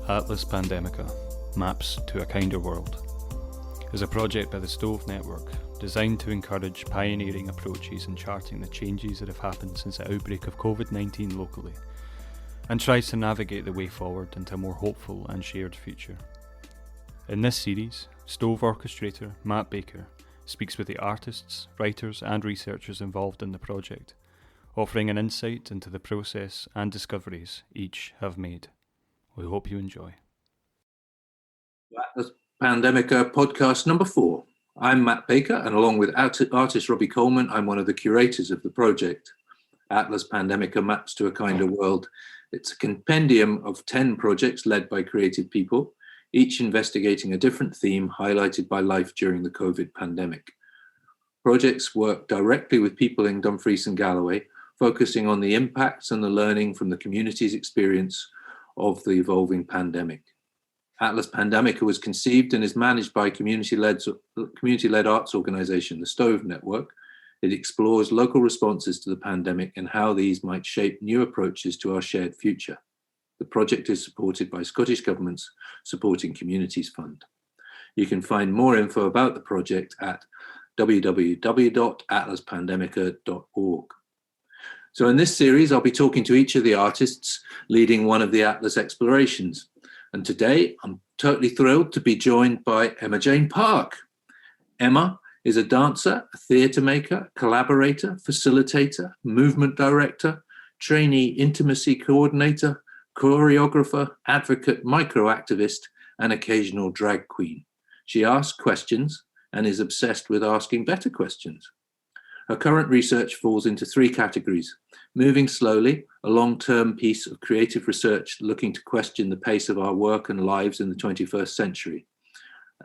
Atlas Pandemica, Maps to a Kinder World, is a project by the Stove Network designed to encourage pioneering approaches in charting the changes that have happened since the outbreak of COVID-19 locally, and tries to navigate the way forward into a more hopeful and shared future. In this series, Stove orchestrator Matt Baker speaks with the artists, writers and researchers involved in the project, offering an insight into the process and discoveries each have made. We hope you enjoy. Atlas Pandemica podcast number 4. I'm Matt Baker, and along with artist Robbie Coleman, I'm one of the curators of the project. Atlas Pandemica Maps to a Kinder World. It's a compendium of 10 projects led by creative people, each investigating a different theme highlighted by life during the COVID pandemic. Projects work directly with people in Dumfries and Galloway, focusing on the impacts and the learning from the community's experience of the evolving pandemic. Atlas Pandemica was conceived and is managed by community-led arts organisation, the Stove Network. It explores local responses to the pandemic and how these might shape new approaches to our shared future. The project is supported by Scottish Government's Supporting Communities Fund. You can find more info about the project at www.atlaspandemica.org. So in this series, I'll be talking to each of the artists leading one of the Atlas explorations. And today, I'm totally thrilled to be joined by Emma Jayne Park. Emma is a dancer, a theatre maker, collaborator, facilitator, movement director, trainee intimacy coordinator, choreographer, advocate, microactivist, and occasional drag queen. She asks questions and is obsessed with asking better questions. Her current research falls into 3 categories: moving slowly, a long-term piece of creative research looking to question the pace of our work and lives in the 21st century,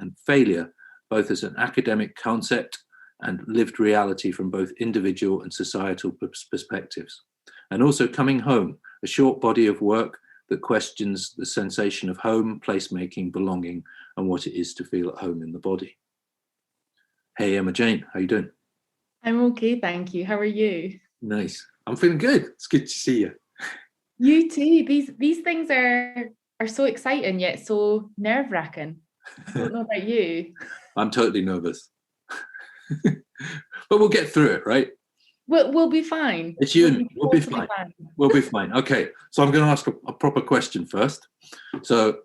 and failure, both as an academic concept and lived reality from both individual and societal perspectives. And also Coming Home, a short body of work that questions the sensation of home, placemaking, belonging, and what it is to feel at home in the body. Hey, Emma Jayne, how you doing? I'm okay, thank you. How are you? Nice. I'm feeling good. It's good to see you. You too. These things are so exciting yet so nerve-wracking. I don't know about you. I'm totally nervous. But we'll get through it, right? We'll be fine. It's you. We'll be fine. We'll be fine. Okay. So I'm going to ask a proper question first. So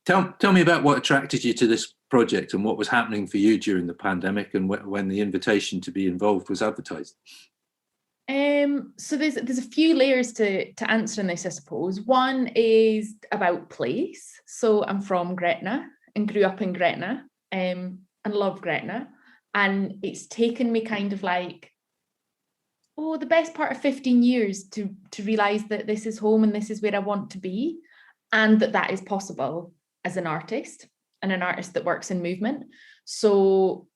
tell me about what attracted you to this project and what was happening for you during the pandemic and when the invitation to be involved was advertised. So there's a few layers to answering this, I suppose. One is about place. So I'm from Gretna and grew up in Gretna and love Gretna. And it's taken me kind of like, the best part of 15 years to realise that this is home and this is where I want to be, and that is possible as an artist and an artist that works in movement. So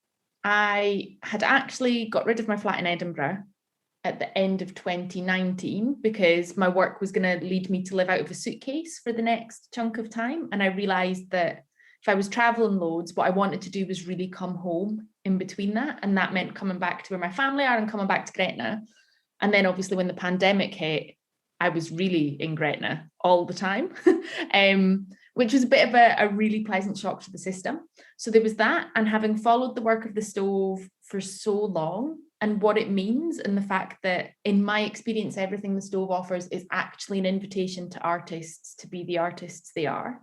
I had actually got rid of my flat in Edinburgh at the end of 2019 because my work was going to lead me to live out of a suitcase for the next chunk of time. And I realised that if I was travelling loads, what I wanted to do was really come home in between that. And that meant coming back to where my family are and coming back to Gretna. And then obviously when the pandemic hit, I was really in Gretna all the time, which was a bit of a really pleasant shock to the system. So there was that, and having followed the work of the Stove for so long and what it means, and the fact that in my experience, everything the Stove offers is actually an invitation to artists to be the artists they are,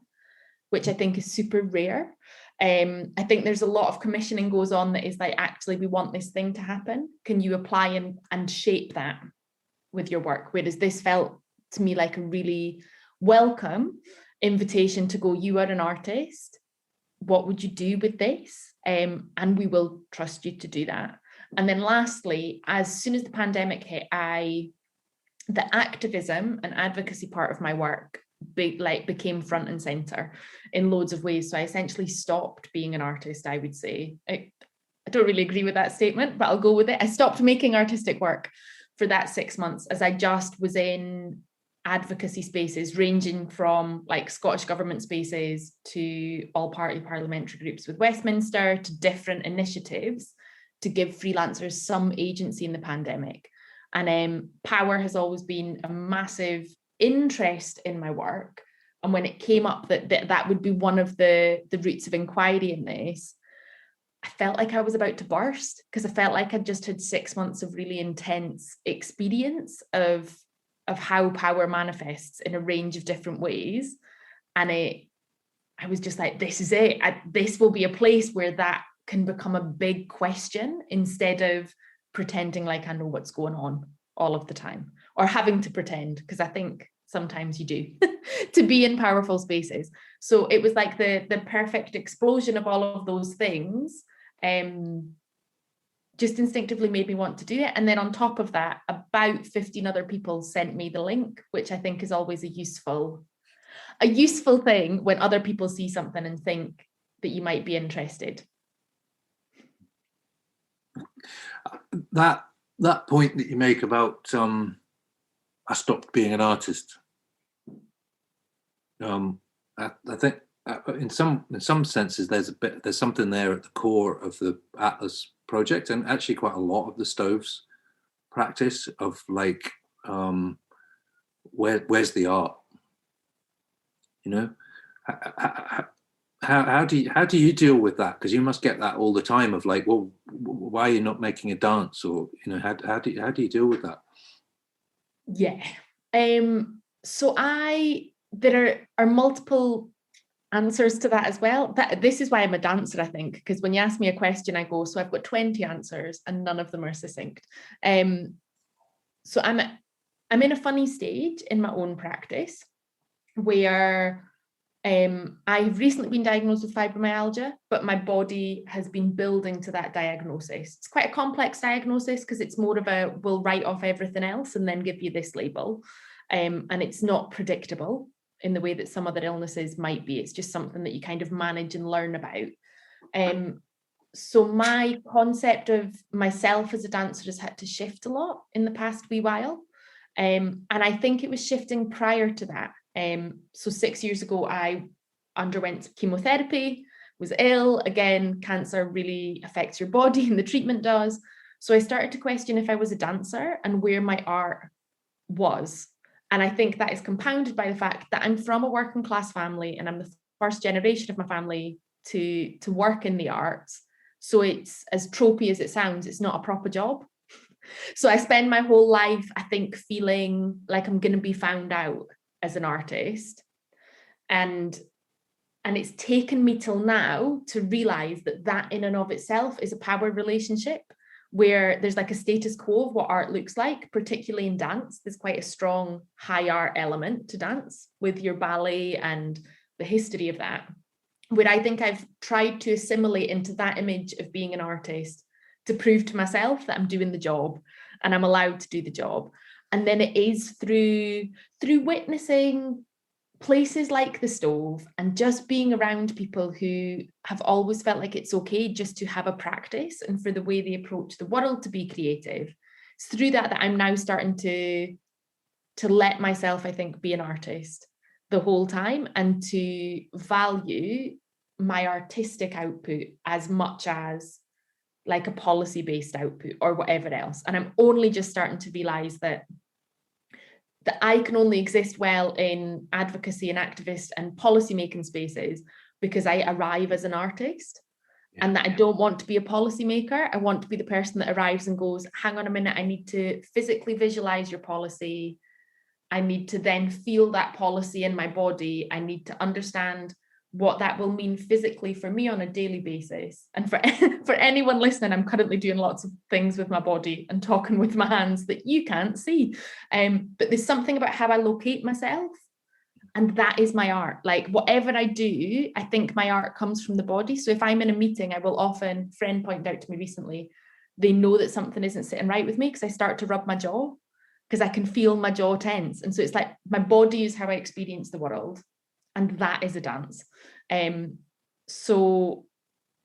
which I think is super rare. I think there's a lot of commissioning goes on that is like, actually, we want this thing to happen. Can you apply and shape that with your work? Whereas this felt to me like a really welcome invitation to go, you are an artist. What would you do with this? And we will trust you to do that. And then lastly, as soon as the pandemic hit, the activism and advocacy part of my work became front and center in loads of ways. So I essentially stopped being an artist, I would say. I don't really agree with that statement, but I'll go with it. I stopped making artistic work for that 6 months as I just was in advocacy spaces ranging from like Scottish Government spaces to all party parliamentary groups with Westminster to different initiatives to give freelancers some agency in the pandemic. And power has always been a massive interest in my work, And when it came up that would be one of the routes of inquiry in this, I felt like I was about to burst, because I felt like I'd just had 6 months of really intense experience of how power manifests in a range of different ways. And I was just like, this is it. This will be a place where that can become a big question, instead of pretending like I know what's going on all of the time, or having to pretend, because I think sometimes you do, to be in powerful spaces. So it was like the perfect explosion of all of those things, just instinctively made me want to do it. And then on top of that, about 15 other people sent me the link, which I think is always a useful thing when other people see something and think that you might be interested. That point that you make about I stopped being an artist. I think in some senses there's something there at the core of the Atlas project, and actually quite a lot of the Stoves practice of like, where's the art? You know, how do you deal with that? Because you must get that all the time of like, well, why are you not making a dance? Or, you know, how do you deal with that? Yeah. So there are multiple answers to that as well. This is why I'm a dancer, I think, because when you ask me a question, I go, so I've got 20 answers and none of them are succinct. So I'm in a funny stage in my own practice where I've recently been diagnosed with fibromyalgia, but my body has been building to that diagnosis. It's quite a complex diagnosis because it's more of a, we'll write off everything else and then give you this label. And it's not predictable in the way that some other illnesses might be. It's just something that you kind of manage and learn about. So my concept of myself as a dancer has had to shift a lot in the past wee while. And I think it was shifting prior to that. So 6 years ago, I underwent chemotherapy, was ill. Again, cancer really affects your body and the treatment does. So I started to question if I was a dancer and where my art was. And I think that is compounded by the fact that I'm from a working class family and I'm the first generation of my family to work in the arts. So it's, as tropey as it sounds, it's not a proper job. So I spend my whole life, I think, feeling like I'm going to be found out as an artist. And it's taken me till now to realize that in and of itself is a power relationship, where there's like a status quo of what art looks like, particularly in dance. There's quite a strong high art element to dance with your ballet and the history of that, where I think I've tried to assimilate into that image of being an artist to prove to myself that I'm doing the job and I'm allowed to do the job. And then it is through witnessing places like the Stove and just being around people who have always felt like it's okay just to have a practice and for the way they approach the world to be creative. It's through that I'm now starting to let myself, I think, be an artist the whole time and to value my artistic output as much as like a policy-based output or whatever else. And I'm only just starting to realize that I can only exist well in advocacy and activist and policy-making spaces because I arrive as an artist. Yeah. And that I don't want to be a policymaker. I want to be the person that arrives and goes, hang on a minute, I need to physically visualize your policy. I need to then feel that policy in my body. I need to understand what that will mean physically for me on a daily basis. And for anyone listening, I'm currently doing lots of things with my body and talking with my hands that you can't see. But there's something about how I locate myself, and that is my art. Like whatever I do, I think my art comes from the body. So if I'm in a meeting, I will often, friend pointed out to me recently, they know that something isn't sitting right with me because I start to rub my jaw because I can feel my jaw tense. And so it's like my body is how I experience the world. And that is a dance. So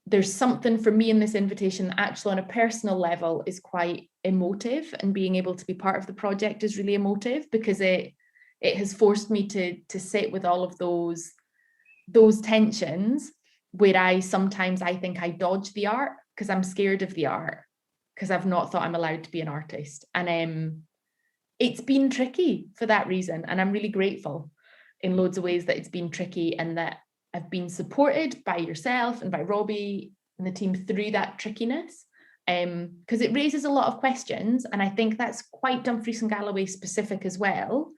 there's something for me in this invitation that actually on a personal level is quite emotive, and being able to be part of the project is really emotive because it has forced me to sit with all of those tensions where I think I dodge the art because I'm scared of the art because I've not thought I'm allowed to be an artist. And it's been tricky for that reason, and I'm really grateful. in loads of ways that it's been tricky, and that I've been supported by yourself and by Robbie and the team through that trickiness, because it raises a lot of questions. And I think that's quite Dumfries and Galloway specific as well,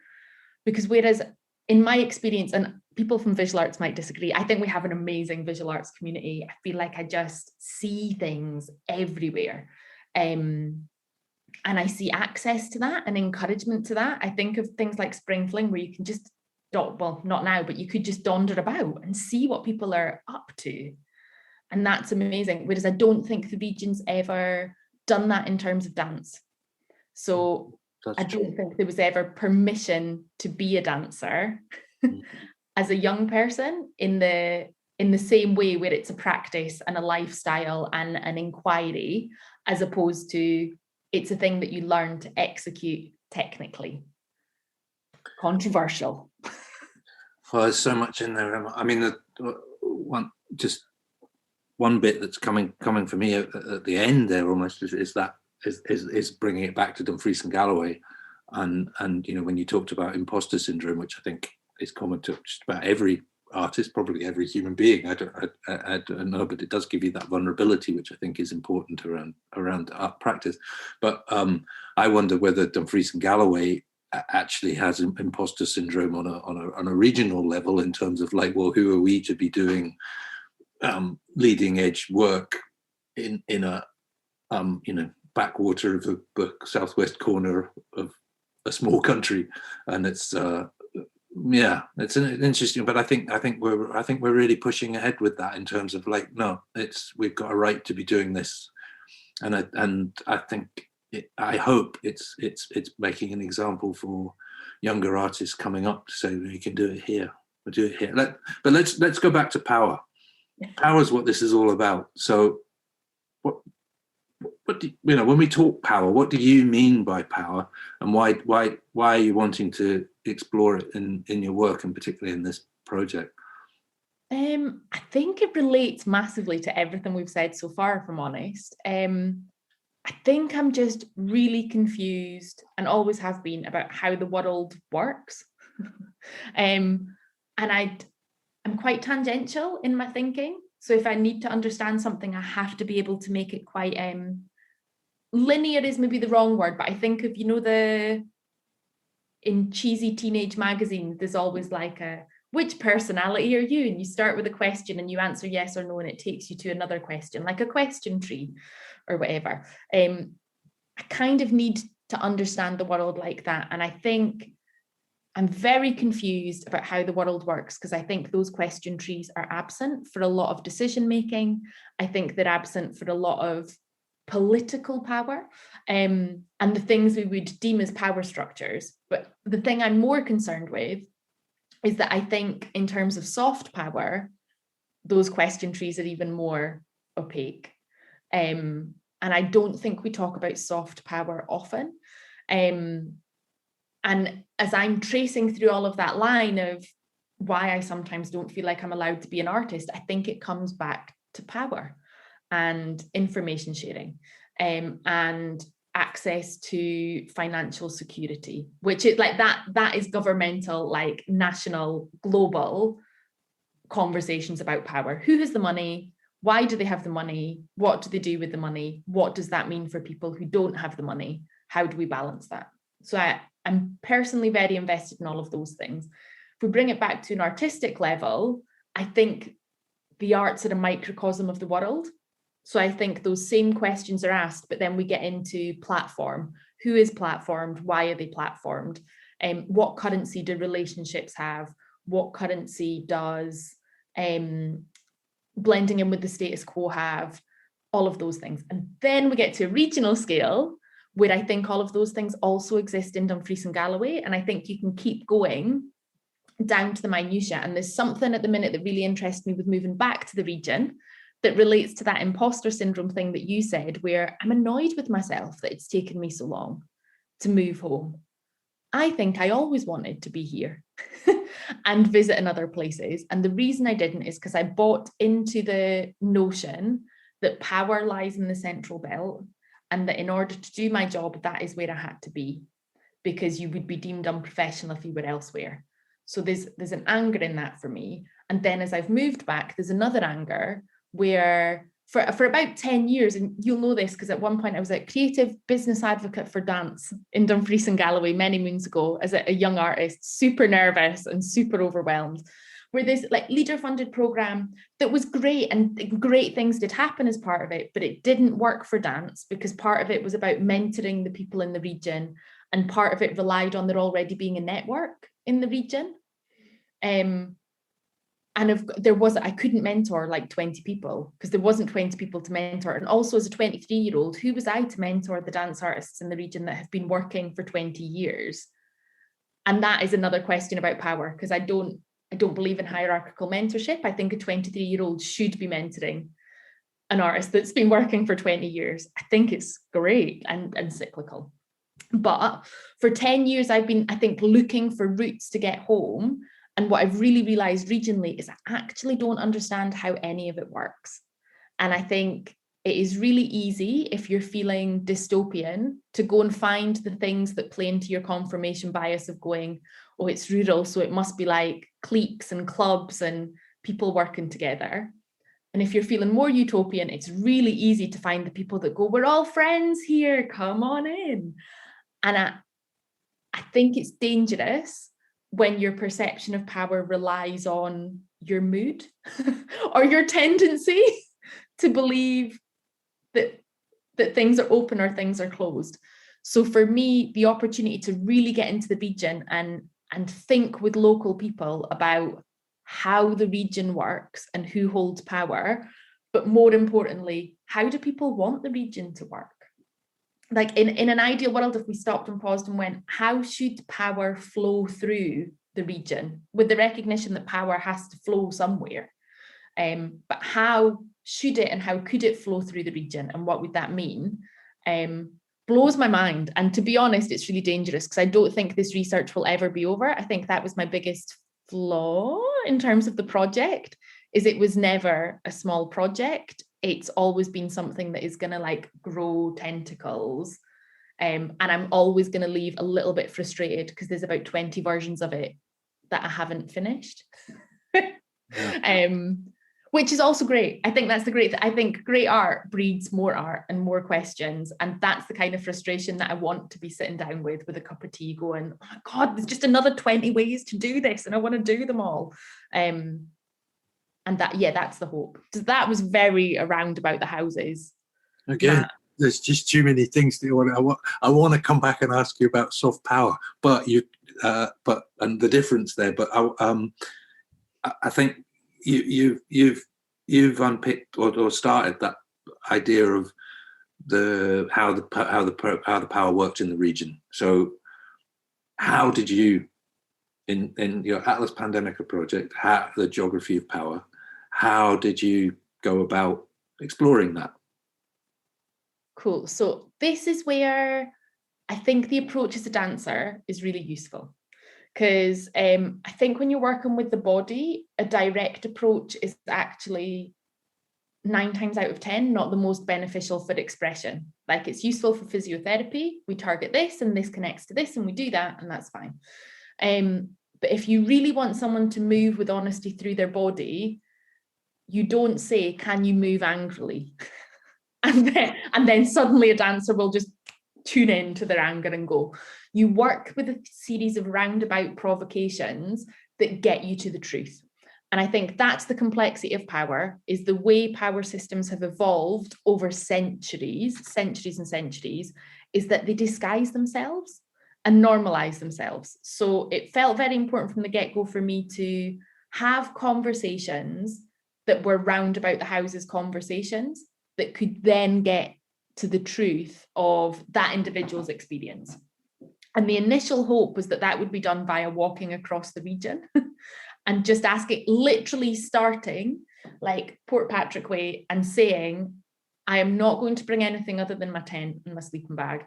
because whereas in my experience, and people from visual arts might disagree, I think we have an amazing visual arts community. I feel like I just see things everywhere. And I see access to that and encouragement to that. I think of things like Spring Fling, where you can just, well, not now, but you could just donder about and see what people are up to. And that's amazing. Whereas I don't think the region's ever done that in terms of dance. So I don't think there was ever permission to be a dancer as a young person in the same way, where it's a practice and a lifestyle and an inquiry, as opposed to it's a thing that you learn to execute technically. Controversial. Well, there's so much in there, Emma. I mean, one bit that's coming for me at the end there almost is bringing it back to Dumfries and Galloway, and when you talked about imposter syndrome, which I think is common to just about every artist, probably every human being. I don't know, but it does give you that vulnerability, which I think is important around art practice. But I wonder whether Dumfries and Galloway actually has imposter syndrome on a regional level, in terms of like, well, who are we to be doing leading edge work in a backwater of the southwest corner of a small country. And it's it's an interesting, but I think we're really pushing ahead with that, in terms of like, no, we've got a right to be doing this, and I think I hope it's making an example for younger artists coming up to say, we can do it here, we'll do it here. But let's go back to power. Power is what this is all about. So what do when we talk power, what do you mean by power, and why are you wanting to explore it in your work, and particularly in this project? I think it relates massively to everything we've said so far, if I'm honest. I think I'm just really confused, and always have been, about how the world works. And I'm quite tangential in my thinking. So if I need to understand something, I have to be able to make it quite linear is maybe the wrong word, but I think of, in cheesy teenage magazines, there's always like which personality are you? And you start with a question and you answer yes or no, and it takes you to another question, like a question tree or whatever. I kind of need to understand the world like that. And I think I'm very confused about how the world works, because I think those question trees are absent for a lot of decision making. I think they're absent for a lot of political power, and the things we would deem as power structures. But the thing I'm more concerned with is that I think in terms of soft power, those question trees are even more opaque. And I don't think we talk about soft power often. And as I'm tracing through all of that line of why I sometimes don't feel like I'm allowed to be an artist, I think it comes back to power and information sharing, and access to financial security, which is like that is governmental, like national, global conversations about power. Who has the money? Why do they have the money? What do they do with the money? What does that mean for people who don't have the money? How do we balance that? So I'm personally very invested in all of those things. If we bring it back to an artistic level, I think the arts are a microcosm of the world. So I think those same questions are asked, but then we get into platform. Who is platformed? Why are they platformed? What currency do relationships have? What currency does blending in with the status quo have? All of those things. And then we get to a regional scale, where I think all of those things also exist in Dumfries and Galloway. And I think you can keep going down to the minutiae. And there's something at the minute that really interests me with moving back to the region that relates to that imposter syndrome thing that you said, where I'm annoyed with myself that it's taken me so long to move home. I think I always wanted to be here and visit in other places. And the reason I didn't is because I bought into the notion that power lies in the central belt, and that in order to do my job, that is where I had to be, because you would be deemed unprofessional if you were elsewhere. So there's an anger in that for me. And then as I've moved back, there's another anger where for about 10 years, and you'll know this because at one point I was a creative business advocate for dance in Dumfries and Galloway many moons ago as a young artist, super nervous and super overwhelmed, where this like leader funded program that was great and great things did happen as part of it, but it didn't work for dance because part of it was about mentoring the people in the region and part of it relied on there already being a network in the region. And I couldn't mentor like 20 people because there wasn't 20 people to mentor. And also as a 23-year-old, who was I to mentor the dance artists in the region that have been working for 20 years? And that is another question about power, because I don't believe in hierarchical mentorship. I think a 23-year-old should be mentoring an artist that's been working for 20 years. I think it's great and cyclical. But for 10 years, I've been, I think, looking for routes to get home. And what I've really realized regionally is I actually don't understand how any of it works. And I think it is really easy if you're feeling dystopian to go and find the things that play into your confirmation bias of going, oh, it's rural, so it must be like cliques and clubs and people working together. And if you're feeling more utopian, it's really easy to find the people that go, we're all friends here, come on in. And I think it's dangerous when your perception of power relies on your mood or your tendency to believe that things are open or things are closed. So for me, the opportunity to really get into the region and think with local people about how the region works and who holds power, but more importantly, how do people want the region to work? Like in an ideal world, if we stopped and paused and went, how should power flow through the region with the recognition that power has to flow somewhere? But how should it and how could it flow through the region and what would that mean? Blows my mind. And to be honest, it's really dangerous because I don't think this research will ever be over. I think that was my biggest flaw in terms of the project, is it was never a small project. It's always been something that is going to like grow tentacles. And I'm always going to leave a little bit frustrated because there's about 20 versions of it that I haven't finished. Which is also great. I think that's the great thing. I think great art breeds more art and more questions. And that's the kind of frustration that I want to be sitting down with a cup of tea going, oh my God, there's just another 20 ways to do this and I want to do them all. And that, yeah, that's the hope. So that was very around about the houses. Again, there's just too many things that I want to come back and ask you about soft power, but and the difference there. But I think you've unpicked or started that idea of how the power worked in the region. So how did you in your Atlas Pandemica project, the geography of power, how did you go about exploring that? Cool. So this is where I think the approach as a dancer is really useful. Because I think when you're working with the body, a direct approach is actually 9 times out of 10 not the most beneficial for expression. Like it's useful for physiotherapy. We target this and this connects to this and we do that and that's fine. But if you really want someone to move with honesty through their body, you don't say, can you move angrily? and then suddenly a dancer will just tune in to their anger and go. You work with a series of roundabout provocations that get you to the truth. And I think that's the complexity of power, is the way power systems have evolved over centuries and centuries, is that they disguise themselves and normalize themselves. So it felt very important from the get-go for me to have conversations that were roundabout the houses conversations that could then get to the truth of that individual's experience. And the initial hope was that that would be done via walking across the region and just asking, literally starting like Port Patrick Way and saying, I am not going to bring anything other than my tent and my sleeping bag.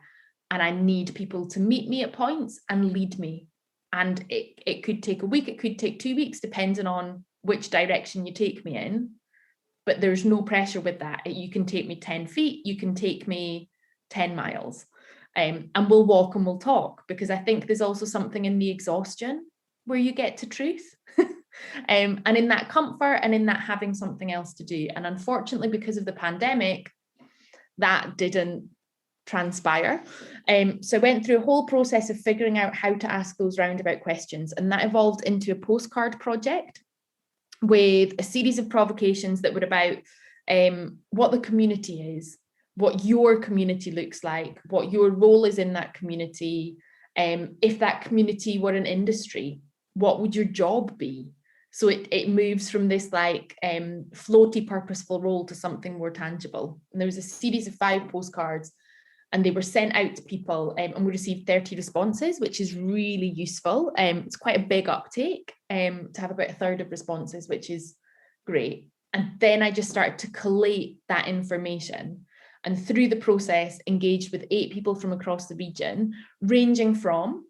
And I need people to meet me at points and lead me. And it could take a week, it could take 2 weeks, depending on which direction you take me in. But there's no pressure with that. You can take me 10 feet, you can take me 10 miles. And we'll walk and we'll talk, because I think there's also something in the exhaustion where you get to truth. And in that comfort and in that having something else to do. And unfortunately, because of the pandemic, that didn't transpire. So I went through a whole process of figuring out how to ask those roundabout questions. And that evolved into a postcard project with a series of provocations that were about what the community is, what your community looks like, what your role is in that community. If that community were an industry, what would your job be? So it moves from this like floaty, purposeful role to something more tangible. And there was a series of 5 postcards, and they were sent out to people, and we received 30 responses, which is really useful. It's quite a big uptake to have about 1/3 of responses, which is great. And then I just started to collate that information, and through the process engaged with 8 people from across the region, ranging from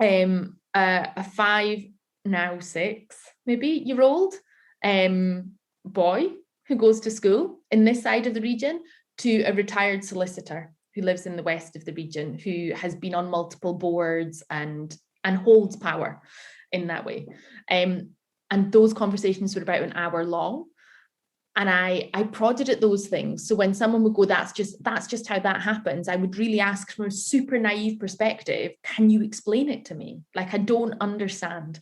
a 5, now 6 maybe year old boy who goes to school in this side of the region, to a retired solicitor who lives in the west of the region, who has been on multiple boards and holds power in that way. And those conversations were about an hour long. And I prodded at those things. So when someone would go, that's just how that happens, I would really ask from a super naive perspective, can you explain it to me? Like, I don't understand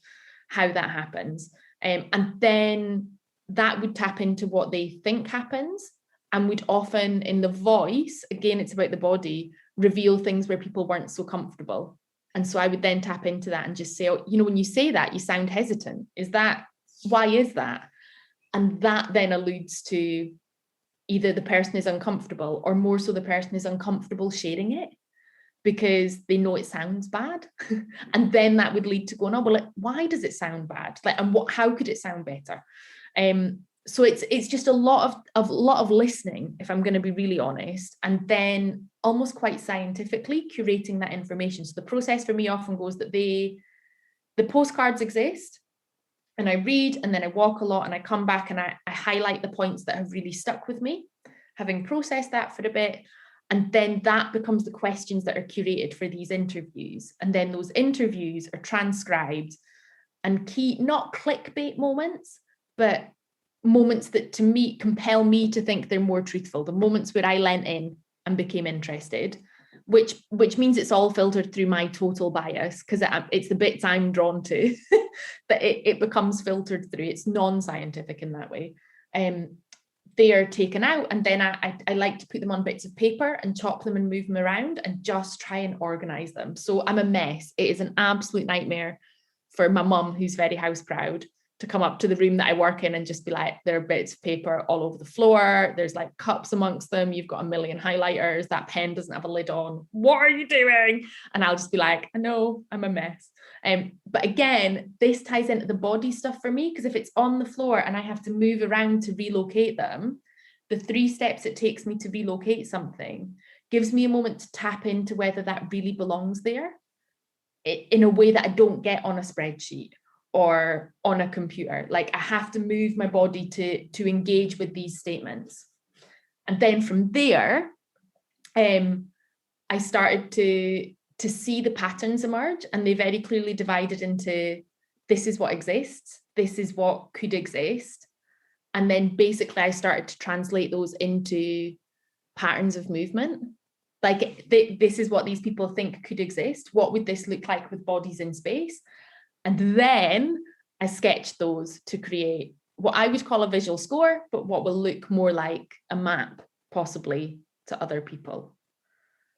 how that happens. And then that would tap into what they think happens, and would often, in the voice, again, it's about the body, reveal things where people weren't so comfortable. And so I would then tap into that and just say, oh, when you say that, you sound hesitant. Why is that? And that then alludes to either the person is uncomfortable, or more so the person is uncomfortable sharing it because they know it sounds bad. And then that would lead to going, oh, well, why does it sound bad? And how could it sound better? So it's just a lot of listening, if I'm going to be really honest, and then almost quite scientifically curating that information. So the process for me often goes that the postcards exist, and I read, and then I walk a lot, and I come back and I highlight the points that have really stuck with me, having processed that for a bit. And then that becomes the questions that are curated for these interviews. And then those interviews are transcribed and not clickbait moments, but moments that to me compel me to think they're more truthful, the moments where I leant in and became interested, which means it's all filtered through my total bias, because it's the bits I'm drawn to that it becomes filtered through. It's non-scientific in that way. They are taken out, and then I like to put them on bits of paper and chop them and move them around and just try and organize them. So I'm a mess. It is an absolute nightmare for my mum, who's very house proud, to come up to the room that I work in and just be like, there are bits of paper all over the floor. There's like cups amongst them. You've got a million highlighters. That pen doesn't have a lid on. What are you doing? And I'll just be like, I know, I'm a mess. But again, this ties into the body stuff for me, because if it's on the floor and I have to move around to relocate them, the 3 steps it takes me to relocate something gives me a moment to tap into whether that really belongs there in a way that I don't get on a spreadsheet or on a computer. Like, I have to move my body to engage with these statements. And then from there, I started to see the patterns emerge, and they very clearly divided into, this is what exists, this is what could exist. And then basically I started to translate those into patterns of movement. Like, this is what these people think could exist. What would this look like with bodies in space? And then I sketched those to create what I would call a visual score, but what will look more like a map, possibly, to other people.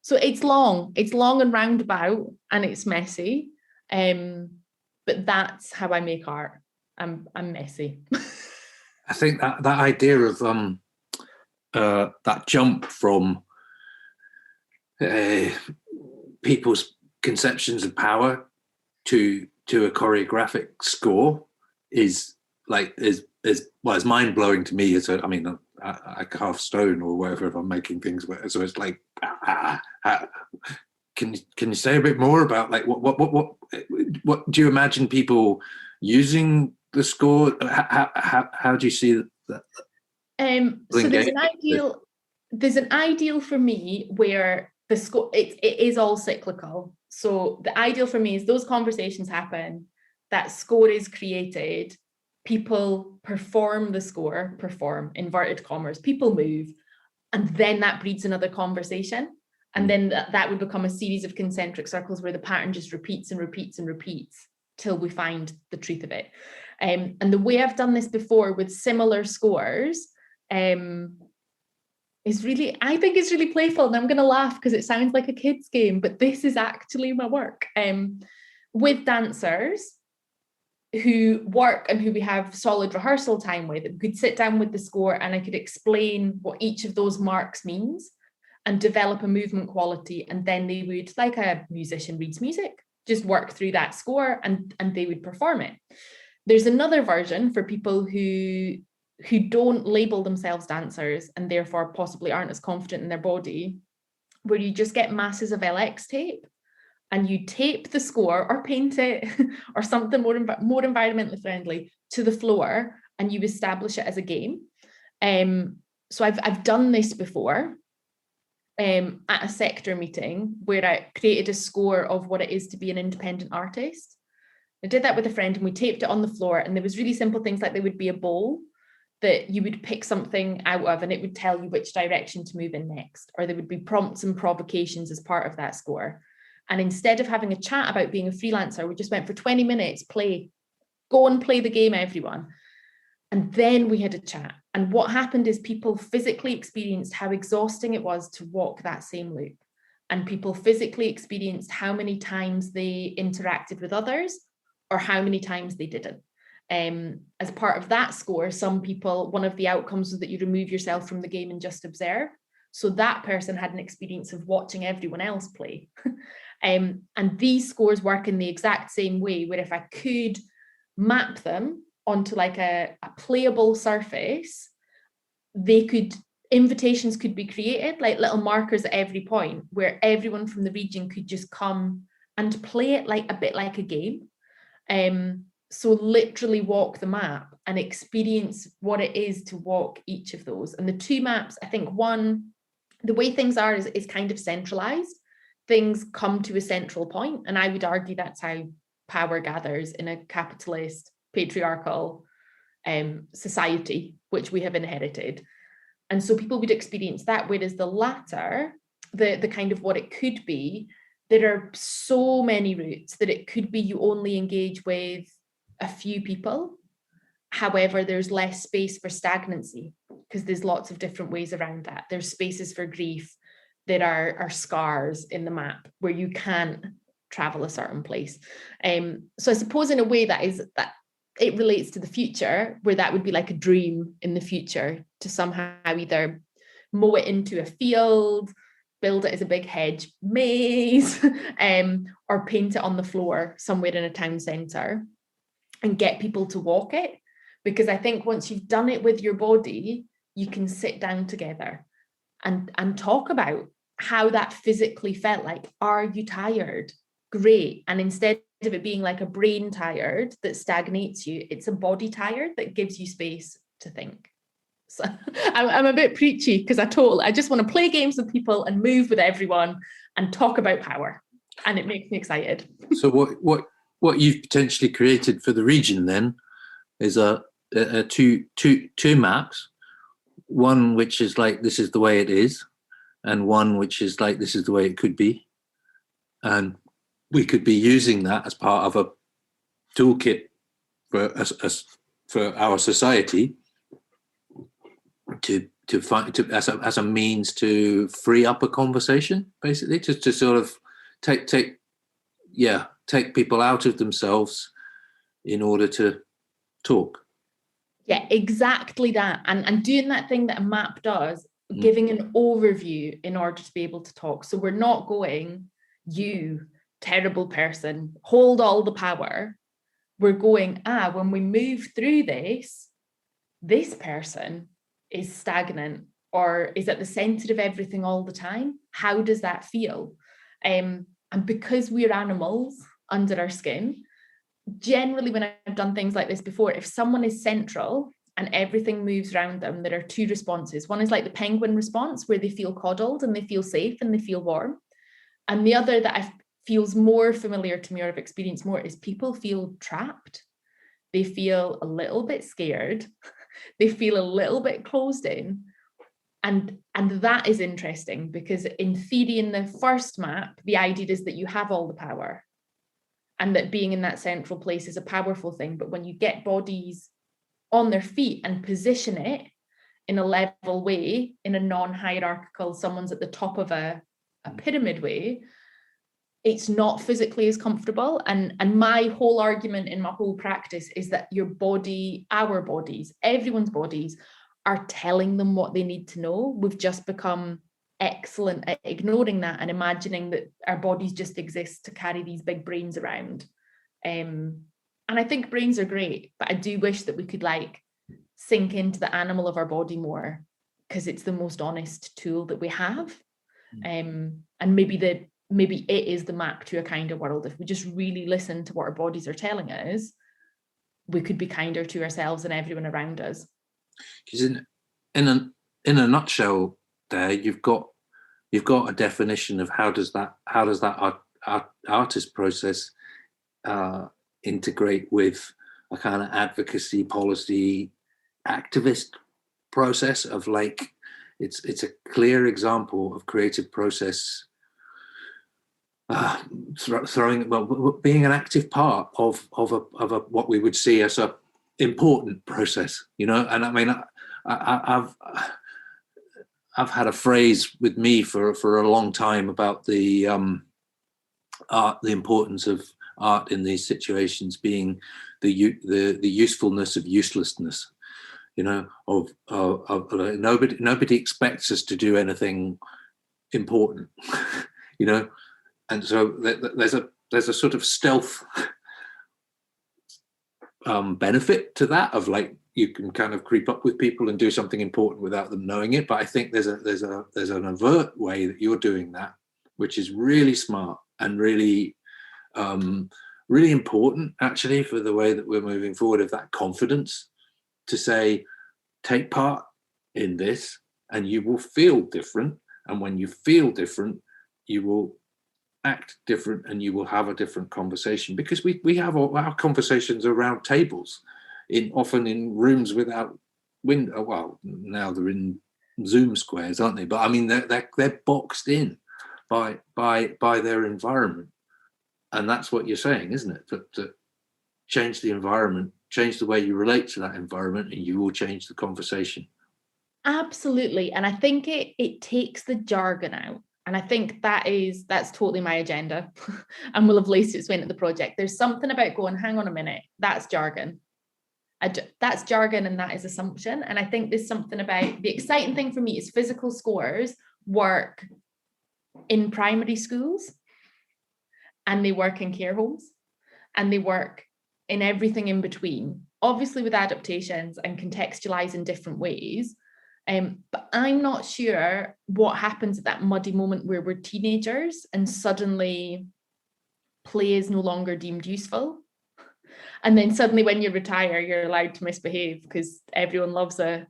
So it's long and roundabout, and it's messy. But that's how I make art. I'm messy. I think that idea of that jump from people's conceptions of power to a choreographic score is mind blowing to me. I carve stone or whatever if I'm making things. So it's like, can you say a bit more about, like, what do you imagine people using the score? How do you see that? So there's an ideal for me where the score, it is all cyclical. So the ideal for me is those conversations happen, that score is created, people perform the score, perform, inverted commas, people move, and then that breeds another conversation. And then that would become a series of concentric circles where the pattern just repeats and repeats and repeats till we find the truth of it. And the way I've done this before with similar scores is really, I think it's really playful, and I'm going to laugh because it sounds like a kid's game, but this is actually my work. With dancers who work and who we have solid rehearsal time with, we could sit down with the score and I could explain what each of those marks means and develop a movement quality, and then they would, like a musician reads music, just work through that score and they would perform it. There's another version for people who don't label themselves dancers and therefore possibly aren't as confident in their body, where you just get masses of LX tape and you tape the score or paint it or something more environmentally friendly to the floor, and you establish it as a game. So I've done this before. At a sector meeting where I created a score of what it is to be an independent artist. I did that with a friend and we taped it on the floor, and there was really simple things like there would be a bowl that you would pick something out of and it would tell you which direction to move in next, or there would be prompts and provocations as part of that score. And instead of having a chat about being a freelancer, we just went for 20 minutes, go and play the game, everyone. And then we had a chat. And what happened is people physically experienced how exhausting it was to walk that same loop. And people physically experienced how many times they interacted with others or how many times they didn't. As part of that score, some people, one of the outcomes was that you remove yourself from the game and just observe. So that person had an experience of watching everyone else play. And these scores work in the exact same way, where if I could map them onto like a playable surface, invitations could be created, like little markers at every point where everyone from the region could just come and play it like a bit like a game. So literally walk the map and experience what it is to walk each of those. And the two maps, I think one, the way things are is kind of centralized. Things come to a central point, and I would argue that's how power gathers in a capitalist, patriarchal society, which we have inherited. And so people would experience that, whereas the latter, the kind of what it could be, there are so many routes that it could be you only engage with a few people. However, there's less space for stagnancy because there's lots of different ways around that. There's spaces for grief. There are scars in the map where you can't travel a certain place. So I suppose in a way that it relates to the future, where that would be like a dream in the future to somehow either mow it into a field, build it as a big hedge maze, or paint it on the floor somewhere in a town centre and get people to walk it. Because I think once you've done it with your body, you can sit down together and talk about how that physically felt. Like, are you tired? Great. And instead of it being like a brain tired that stagnates you, it's a body tired that gives you space to think. So I'm a bit preachy because I just want to play games with people and move with everyone and talk about power, and it makes me excited. So what you've potentially created for the region then is two maps, one which is like this is the way it is, and one which is like this is the way it could be, and we could be using that as part of a toolkit for our society as a means to free up a conversation, basically, to sort of take people out of themselves in order to talk. Yeah, exactly that. And doing that thing that a map does, giving an overview in order to be able to talk. So we're not going, you terrible person, hold all the power. We're going, when we move through this person is stagnant or is at the center of everything all the time. How does that feel? And because we're animals under our skin, generally when I've done things like this before, if someone is central and everything moves around them, there are two responses. One is like the penguin response, where they feel coddled and they feel safe and they feel warm. And the other that feels more familiar to me, or I've experienced more, is people feel trapped. They feel a little bit scared. They feel a little bit closed in. And that is interesting, because in theory, in the first map, the idea is that you have all the power and that being in that central place is a powerful thing. But when you get bodies on their feet and position it in a level way, in a non-hierarchical, someone's at the top of a pyramid way, it's not physically as comfortable. And my whole argument in my whole practice is that your body, our bodies, everyone's bodies are telling them what they need to know. We've just become excellent at ignoring that and imagining that our bodies just exist to carry these big brains around. And I think brains are great, but I do wish that we could like sink into the animal of our body more, because it's the most honest tool that we have. And maybe it is the map to a kinder world. If we just really listen to what our bodies are telling us, we could be kinder to ourselves and everyone around us. Because in a nutshell, there you've got a definition of how does that artist process integrate with a kind of advocacy, policy, activist process of like it's a clear example of creative process being an active part of a what we would see as a important process, you know. And I mean, I've had a phrase with me for a long time about the importance of art in these situations being the usefulness of uselessness, you know, of nobody expects us to do anything important, you know. And so there's a sort of stealth benefit to that, of like you can kind of creep up with people and do something important without them knowing it. But I think there's an overt way that you're doing that, which is really smart and really really important actually for the way that we're moving forward, of that confidence to say, take part in this and you will feel different. And when you feel different, you will act different and you will have a different conversation, because we have our conversations around tables, often in rooms without window. Well, now they're in Zoom squares, aren't they? But I mean, they're boxed in by their environment, and that's what you're saying, isn't it? To change the environment, change the way you relate to that environment, and you will change the conversation. Absolutely. And I think it takes the jargon out. And I think that's totally my agenda, and will have laced its way into the project. There's something about going, hang on a minute, that's jargon. That's jargon and that is assumption. And I think there's something about, the exciting thing for me is physical scores work in primary schools, and they work in care homes, and they work in everything in between, obviously with adaptations and contextualize in different ways. But I'm not sure what happens at that muddy moment where we're teenagers and suddenly play is no longer deemed useful. And then suddenly when you retire, you're allowed to misbehave because everyone loves a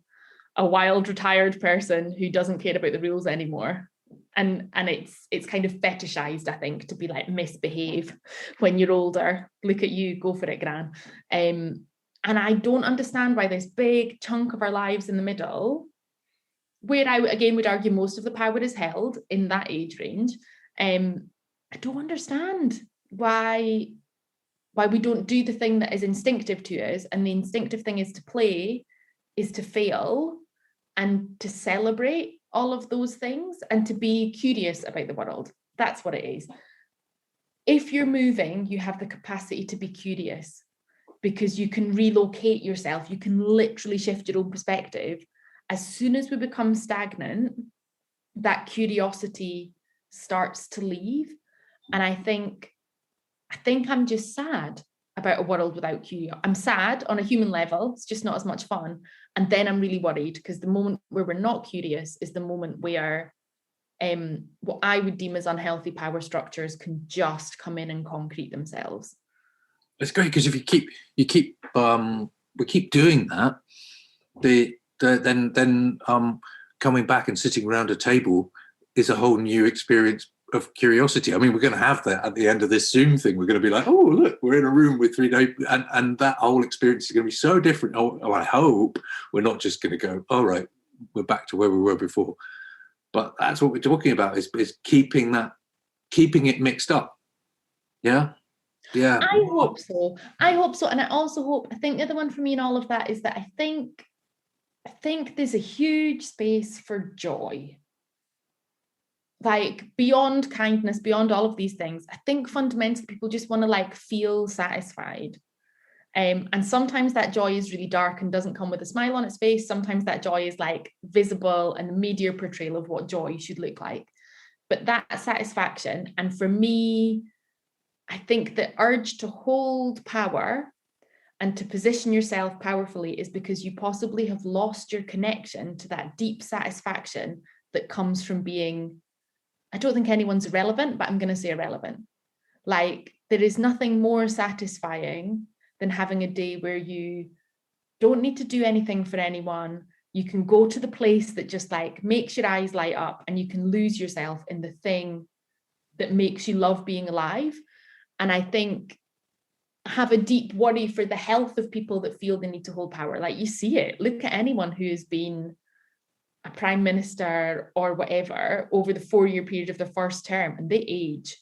wild retired person who doesn't care about the rules anymore. And it's kind of fetishized, I think, to be like, misbehave when you're older. Look at you, go for it, Gran. And I don't understand why this big chunk of our lives in the middle, where I again would argue most of the power is held in that age range, I don't understand why we don't do the thing that is instinctive to us. And the instinctive thing is to play, is to fail, and to celebrate all of those things, and to be curious about the world. That's what it is. If you're moving, you have the capacity to be curious, because you can relocate yourself. You can literally shift your own perspective. As soon as we become stagnant, that curiosity starts to leave. And I think I'm just sad about a world without curiosity. I'm sad on a human level. It's just not as much fun. And then I'm really worried, because the moment where we're not curious is the moment where what I would deem as unhealthy power structures can just come in and concrete themselves. It's great, because if we keep doing that, then coming back and sitting around a table is a whole new experience of curiosity. I mean, we're going to have that at the end of this Zoom thing. We're going to be like, oh, look, we're in a room with 3 days, and that whole experience is going to be so different. Oh, I hope we're not just going to go, all right, we're back to where we were before. But that's what we're talking about, is keeping it mixed up. Yeah. Yeah. I hope so. And I think the other one for me in all of that is that I think there's a huge space for joy. Like beyond kindness, beyond all of these things, I think fundamentally people just want to like feel satisfied. And sometimes that joy is really dark and doesn't come with a smile on its face. Sometimes that joy is like visible and a media portrayal of what joy should look like. But that satisfaction, and for me, I think the urge to hold power and to position yourself powerfully is because you possibly have lost your connection to that deep satisfaction that comes from being, I don't think anyone's irrelevant, but I'm going to say irrelevant. Like there is nothing more satisfying than having a day where you don't need to do anything for anyone. You can go to the place that just like makes your eyes light up, and you can lose yourself in the thing that makes you love being alive. And I think have a deep worry for the health of people that feel they need to hold power. Like you see it, look at anyone who has been a prime minister or whatever over the 4-year period of their first term, and they age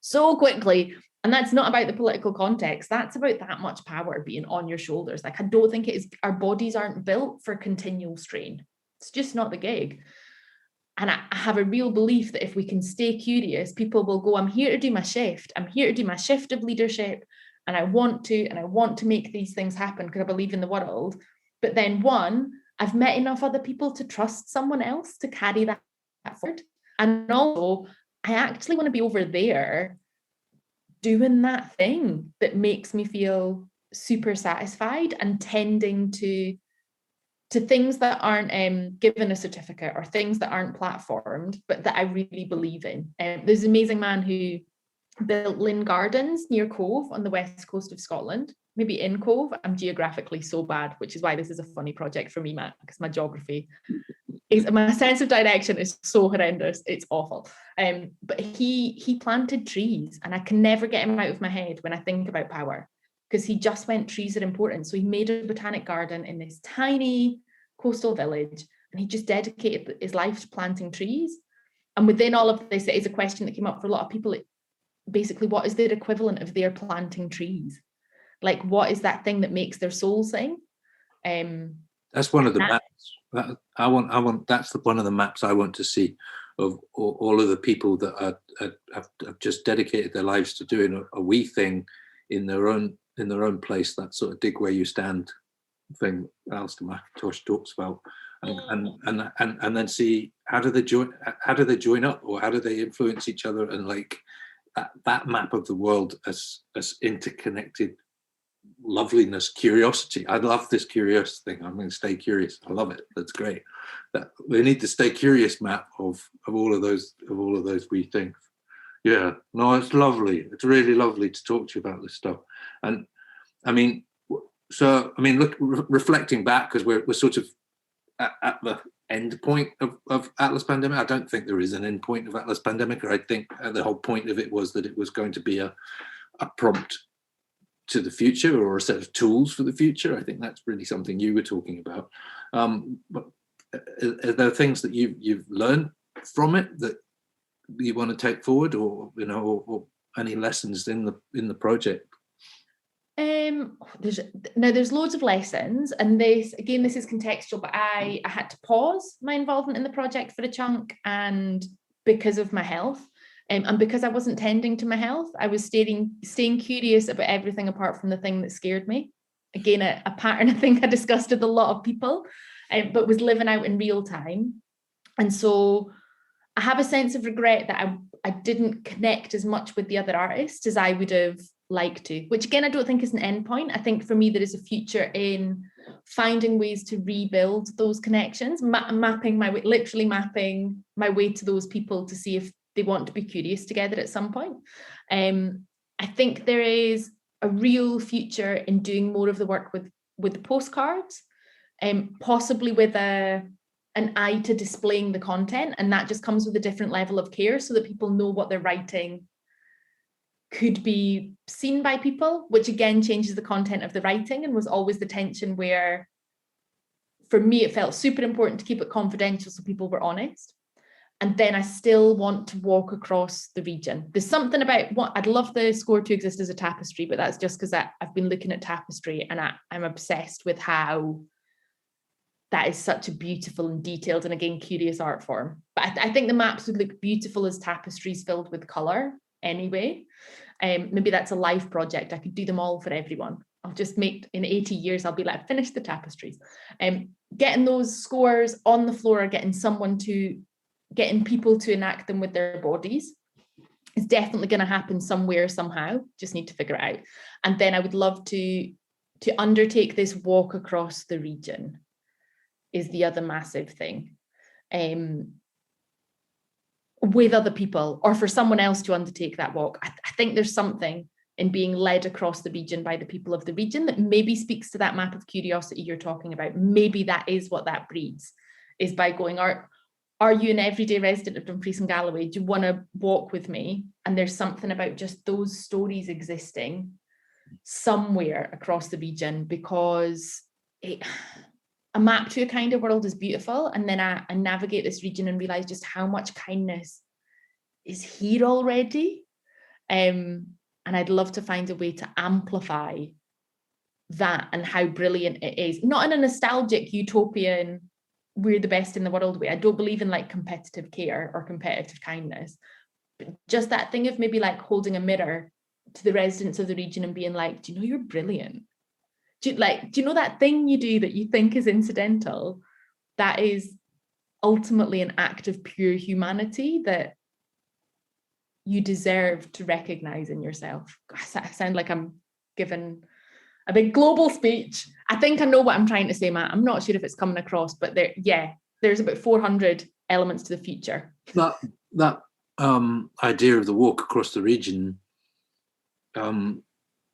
so quickly. And that's not about the political context. That's about that much power being on your shoulders. Like I don't think it is, our bodies aren't built for continual strain. It's just not the gig. And I have a real belief that if we can stay curious, people will go, I'm here to do my shift. I'm here to do my shift of leadership. And I want to make these things happen because I believe in the world. But then I've met enough other people to trust someone else to carry that forward. And also, I actually want to be over there doing that thing that makes me feel super satisfied and tending to things that aren't given a certificate or things that aren't platformed, but that I really believe in. There's an amazing man who built Lynn Gardens near Cove on the west coast of Scotland, maybe in Cove. I'm geographically so bad, which is why this is a funny project for me, Matt, because my geography my sense of direction is so horrendous. It's awful. But he planted trees, and I can never get him out of my head when I think about power, because he just went, trees are important. So he made a botanic garden in this tiny coastal village, and he just dedicated his life to planting trees. And within all of this, it is a question that came up for a lot of people. Basically, what is their equivalent of their planting trees? Like, what is that thing that makes their soul sing? That's one of the maps. That's one of the maps I want to see of all of the people that have just dedicated their lives to doing a wee thing in their own place. That sort of dig where you stand thing Alistair McIntosh talks about, and then see how do they join up, or how do they influence each other, and like that map of the world as interconnected loveliness, curiosity. I love this curious thing. I'm going to stay curious. I love it. That's great. We need to stay curious map of all of those wee things. Yeah, no, it's lovely. It's really lovely to talk to you about this stuff. And I mean, look, reflecting back, because we're sort of at the end point of Atlas Pandemica. I don't think there is an end point of Atlas Pandemica. I think the whole point of it was that it was going to be a prompt to the future, or a set of tools for the future. I think that's really something you were talking about. But are there things that you've learned from it that you want to take forward, or or any lessons in the project? There's loads of lessons, and this is contextual, but I had to pause my involvement in the project for a chunk, and because of my health. And because I wasn't tending to my health, I was staying curious about everything apart from the thing that scared me. Again, a pattern I think I discussed with a lot of people, but was living out in real time. And so I have a sense of regret that I didn't connect as much with the other artists as I would have liked to, which again, I don't think is an end point. I think for me, there is a future in finding ways to rebuild those connections, mapping my way to those people to see if they want to be curious together at some point. I think there is a real future in doing more of the work with the postcards, possibly with a an eye to displaying the content, and that just comes with a different level of care so that people know what they're writing could be seen by people, which again changes the content of the writing, and was always the tension where, for me, it felt super important to keep it confidential so people were honest. And then I still want to walk across the region. There's something about what I'd love the score to exist as a tapestry, but that's just because I've been looking at tapestry and I'm obsessed with how that is such a beautiful and detailed and again curious art form. But I think the maps would look beautiful as tapestries filled with colour anyway. Maybe that's a life project. I could do them all for everyone. I'll just make, in 80 years, I'll be like, finish the tapestries. Getting those scores on the floor, getting people to enact them with their bodies is definitely going to happen somewhere, somehow. Just need to figure it out. And then I would love to undertake this walk across the region is the other massive thing. With other people, or for someone else to undertake that walk. I think there's something in being led across the region by the people of the region that maybe speaks to that map of curiosity you're talking about. Maybe that is what that breeds, is by going, are you an everyday resident of Dumfries and Galloway? Do you want to walk with me? And there's something about just those stories existing somewhere across the region, because a map to a kinder world is beautiful. And then I navigate this region and realize just how much kindness is here already. And I'd love to find a way to amplify that and how brilliant it is. Not in a nostalgic utopian, we're the best in the world way. I don't believe in like competitive care or competitive kindness, but just that thing of maybe like holding a mirror to the residents of the region and being like, do you know you're brilliant? Do you know that thing you do that you think is incidental? That is ultimately an act of pure humanity that you deserve to recognize in yourself. I sound like I'm giving a big global speech. I think I know what I'm trying to say, Matt. I'm not sure if it's coming across, but there's about 400 elements to the future. That idea of the walk across the region,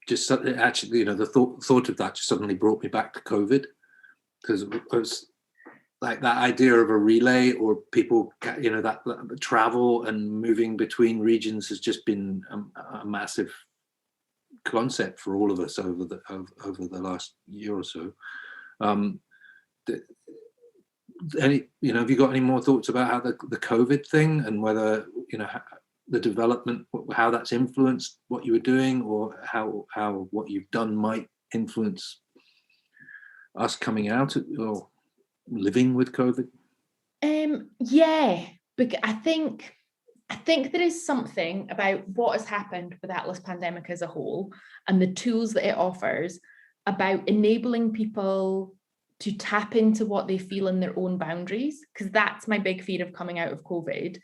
just actually, the thought of that just suddenly brought me back to COVID, because it was like that idea of a relay, or people, that travel and moving between regions has just been a massive concept for all of us over the last year or so. Have you got any more thoughts about how the COVID thing, and whether the development, how that's influenced what you were doing, or how what you've done might influence us coming out or living with COVID? Because I think there is something about what has happened with Atlas Pandemica as a whole and the tools that it offers about enabling people to tap into what they feel in their own boundaries. Because that's my big fear of coming out of COVID,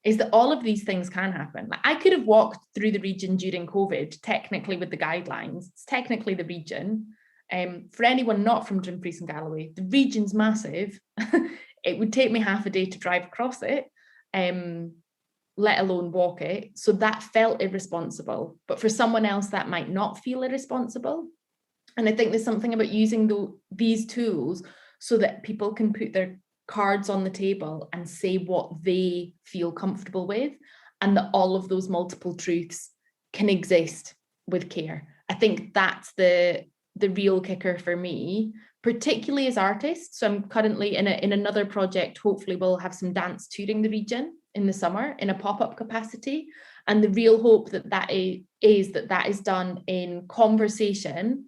is that all of these things can happen. Like, I could have walked through the region during COVID, technically with the guidelines. It's technically the region. For anyone not from Dumfries and Galloway, the region's massive. It would take me half a day to drive across it, let alone walk it. So that felt irresponsible. But for someone else, that might not feel irresponsible. And I think there's something about using these tools so that people can put their cards on the table and say what they feel comfortable with, and that all of those multiple truths can exist with care. I think that's the real kicker for me, particularly as artists. So I'm currently in another project. Hopefully we'll have some dance touring the region in the summer in a pop-up capacity. And the real hope that is done in conversation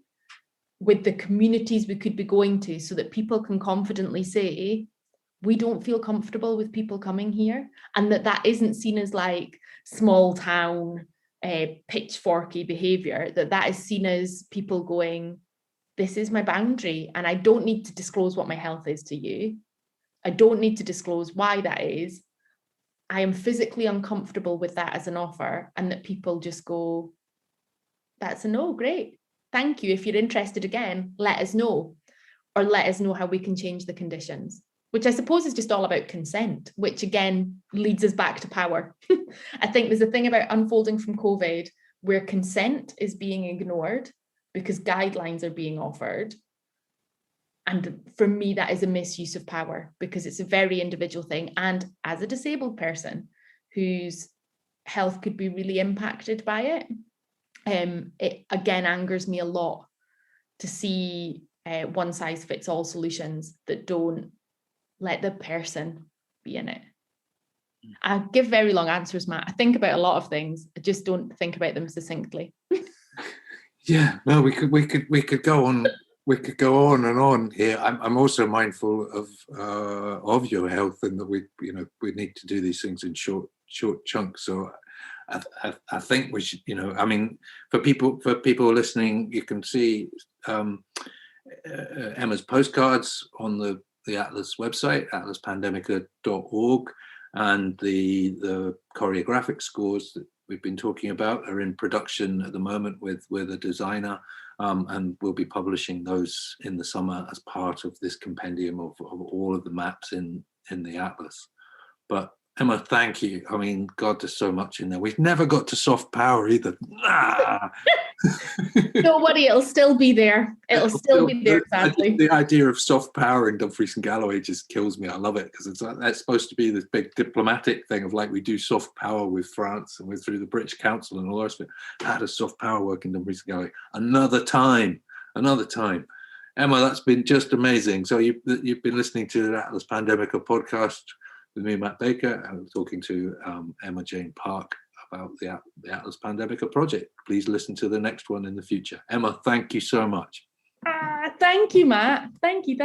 with the communities we could be going to, so that people can confidently say, we don't feel comfortable with people coming here, and that isn't seen as like small town pitchforky behavior, that is seen as people going, this is my boundary, and I don't need to disclose what my health is to you. I don't need to disclose why that is. I am physically uncomfortable with that as an offer, and that people just go, that's a no, great. Thank you. If you're interested again, let us know, or let us know how we can change the conditions, which I suppose is just all about consent, which again leads us back to power. I think there's a thing about unfolding from COVID where consent is being ignored because guidelines are being offered. And for me, that is a misuse of power, because it's a very individual thing. And as a disabled person whose health could be really impacted by it, it again angers me a lot to see one size fits all solutions that don't let the person be in it. I give very long answers, Matt. I think about a lot of things. I just don't think about them succinctly. Yeah, no, we could go on. We could go on and on here. I'm also mindful of your health, and that we need to do these things in short chunks. So I think we should, I mean, for people listening, you can see Emma's postcards on the Atlas website, atlaspandemica.org, and the choreographic scores that we've been talking about are in production at the moment with a designer, and we'll be publishing those in the summer as part of this compendium of all of the maps in the Atlas. But Emma, thank you. I mean, God, there's so much in there. We've never got to soft power either. Don't worry, it'll still be there. It'll still be there, sadly. The idea of soft power in Dumfries and Galloway just kills me. I love it, because that's supposed to be this big diplomatic thing of like, we do soft power with France and we're through the British Council and all the rest of it. How does soft power work in Dumfries and Galloway? Another time. Emma, that's been just amazing. So you've been listening to the Atlas Pandemica podcast with me, Matt Baker, and I'm talking to Emma Jayne Park about the Atlas Pandemica project. Please listen to the next one in the future. Emma, thank you so much. Thank you, Matt. Thank you.